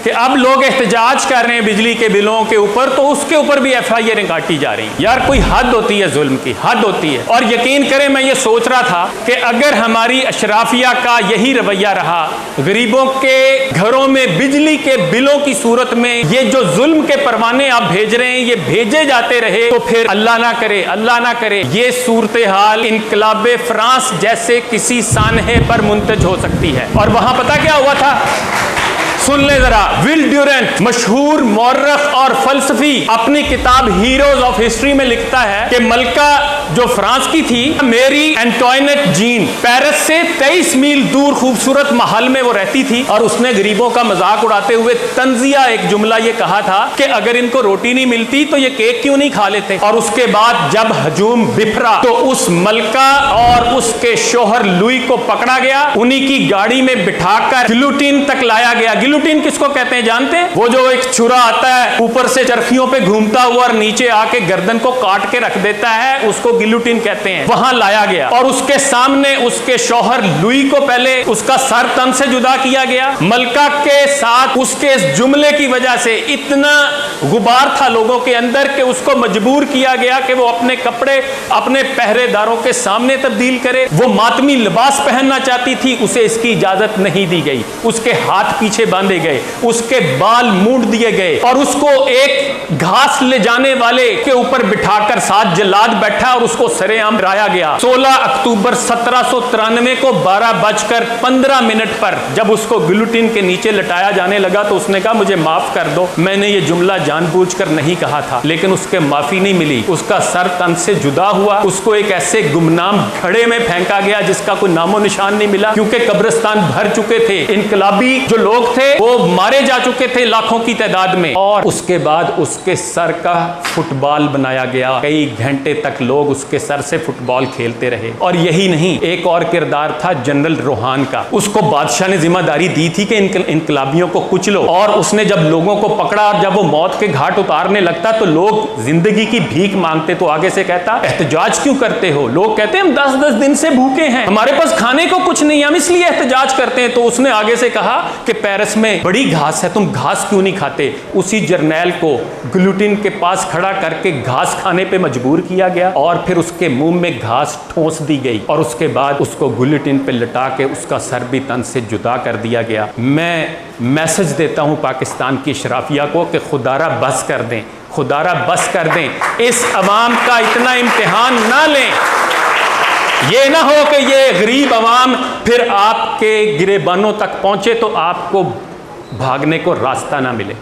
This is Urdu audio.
کہ اب لوگ احتجاج کر رہے ہیں بجلی کے بلوں کے اوپر، تو اس کے اوپر بھی ایف آئی آر کاٹی جا رہی ہیں۔ یار کوئی حد ہوتی ہے ظلم کی، حد ہوتی ہے۔ اور یقین کریں میں یہ سوچ رہا تھا کہ اگر ہماری اشرافیہ کا یہی رویہ رہا، غریبوں کے گھروں میں بجلی کے بلوں کی صورت میں یہ جو ظلم کے پروانے آپ بھیج رہے ہیں یہ بھیجے جاتے رہے، تو پھر اللہ نہ کرے یہ صورتحال انقلاب فرانس جیسے کسی سانحے پر منتج ہو سکتی ہے۔ اور وہاں پتہ کیا ہوا تھا؟ سن لیں ذرا، ول ڈیورنٹ مشہور مورخ اور فلسفی اپنی کتاب ہیروز آف ہسٹری میں لکھتا ہے کہ ملکہ جو فرانس کی تھی، میری اینٹوائنٹ جین، پیرس سے 23 میل دور خوبصورت محل میں وہ رہتی تھی، اور اس نے غریبوں کا مذاق اڑاتے ہوئے طنزیہ ایک جملہ یہ کہا تھا کہ اگر ان کو روٹی نہیں ملتی تو یہ کیک کیوں نہیں کھا لیتے۔ اور اس کے بعد جب ہجوم بپھرا تو اس ملکہ اور اس کے شوہر لوئی کو پکڑا گیا، انہی کی گاڑی میں بٹھا کر گلوٹین تک لایا گیا۔ گلوٹین کس کو کہتے ہیں جانتے ہیں؟ وہ جو ایک چھرا آتا ہے اوپر سے چرخیوں پہ گھومتا ہوا اور نیچے آ کے گردن کو کاٹ کے رکھ دیتا ہے، اس کو گلوٹین کہتے ہیں۔ وہاں لایا گیا اور اس کے سامنے اس کے شوہر لوئی کو پہلے اس کا سر تن سے جدا کیا گیا۔ ملکہ کے ساتھ اس کے اس جملے کی وجہ سے اتنا غبار تھا لوگوں کے اندر کہ اس کو مجبور کیا گیا کہ وہ اپنے کپڑے اپنے پہرے داروں کے سامنے تبدیل کرے۔ وہ ماتمی لباس پہننا چاہتی تھی، اسے اس کی اجازت نہیں دی گئی۔ اس کے ہاتھ پیچھے باندھے گئے، اس کے بال مونڈ دیے گئے، اور اس کو ایک گھاس لے جانے والے کے اوپر بٹھا کر ساتھ جلاد بیٹھا اور اس کو سرے عام ڈرایا گیا۔ 16 اکتوبر 1793 کو 12:15 پر جب اس کو گلوٹین کے نیچے لٹایا جانے لگا تو اس نے کہا مجھے معاف کر دو، میں نے یہ جملہ جان بوجھ کر نہیں کہا تھا۔ لیکن اس کے معافی نہیں ملی، اس کا سر تن سے جدا ہوا، اس کو ایک ایسے گمنام گھڑے میں پھینکا گیا جس کا کوئی نام و نشان نہیں ملا، کیونکہ قبرستان بھر چکے تھے۔ انقلابی جو لوگ تھے وہ مارے جا چکے تھے لاکھوں کی تعداد میں، اور اس کے بعد اس کے سر کا فٹ بال بنایا گیا۔ کئی گھنٹے تک لوگ اس کے سر سے فٹ بال کھیلتے رہے۔ اور یہی نہیں، ایک اور کردار تھا جنرل روحان کا۔ اس کو بادشاہ نے ذمہ داری دی تھی کہ انقلابیوں کو کچلو، اور اس نے جب لوگوں کو پکڑا اور جب وہ موت کے گھاٹ اتارنے لگتا تو لوگ زندگی کی بھیک مانگتے تو آگے سے کہتا احتجاج کیوں کرتے ہو؟ لوگ کہتے ہیں ہم 10 دن سے بھوکے ہیں، ہمارے پاس کھانے کو کچھ نہیں، ہم اس لیے احتجاج کرتے ہیں۔ تو اس نے آگے سے کہا کہ پیرس میں بڑی گھاس ہے، تم گھاس کیوں نہیں کھاتے؟ اسی جرنیل کو گلوٹین کے پاس کھڑا کر کے گھاس کھانے پہ مجبور کیا گیا، اور پھر اس کے منہ میں گھاس ٹھونس دی گئی، اور اس کے بعد اس کو گلوٹین پہ لٹا کے اس کا سر بھی تن سے جدا کر دیا گیا۔ میں میسج دیتا ہوں پاکستان کی اشرافیہ کو کہ خدا را بس کر دیں، خدا را بس کر دیں، اس عوام کا اتنا امتحان نہ لیں۔ یہ نہ ہو کہ یہ غریب عوام پھر آپ کے گریبانوں تک پہنچے تو آپ کو بھاگنے کو راستہ نہ ملے۔